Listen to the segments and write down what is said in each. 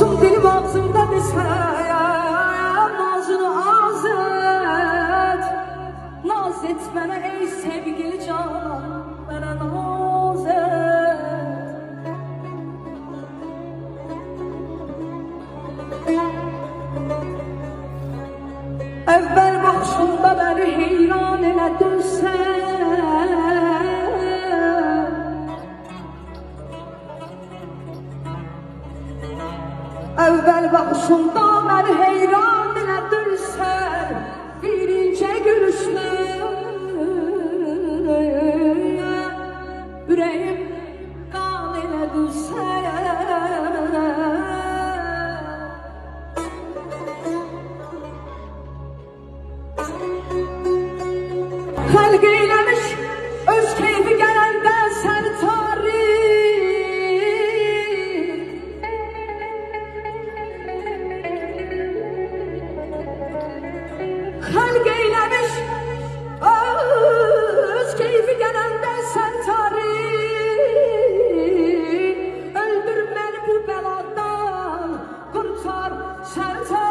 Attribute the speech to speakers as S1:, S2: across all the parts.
S1: olsun dilim ağzımda desem, nazını az et. Naz et bana ey sevgili canan, bana naz et. Evvel baxışında beni heyran elədin sən. Evvel baxışında beni heyran elədin sən. Birinci gülüşlə ürəyim qan elədin sən. Xəlq eyləmiş öz keyfi gələndə sən tarih. Xəlq eyləmiş öz keyfi gələndə sən tarih. Öldür məni bu bəladan, qurtar sən tarih.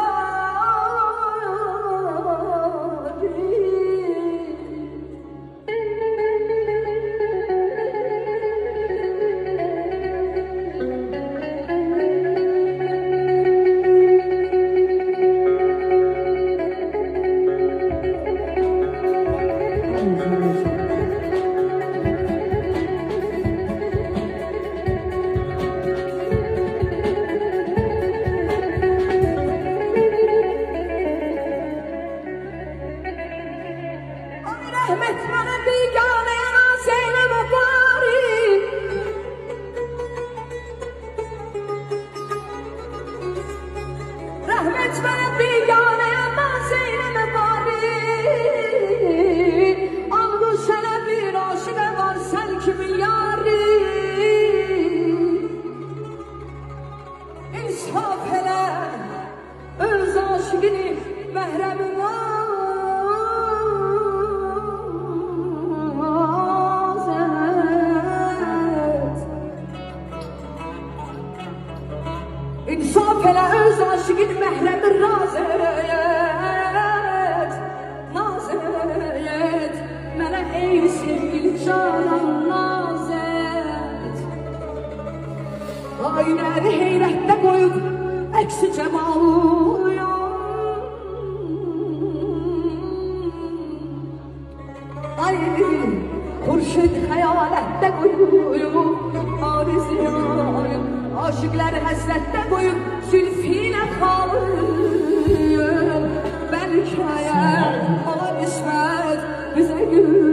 S1: Rahmet bana biganeye naz eyleme bari. Rahmet bana biganeye naz eyleme bari. Anlı sene bir aşık var sen kimin yari. İnsaf hele öz aşıkını mehremin var. İnsaf elə öz aşıqın məhrəmi raz et. Naz et mənə ey sevgili canan, naz et. Aynəni heyrətdə qoyub əksi cəmalıyam. Aynı xurşid xəyalətdə qoyub ariziyam. Aşıkları həsrətdə qoyub zülfiyle qalır. Bəlkə ola qismət bizə gül.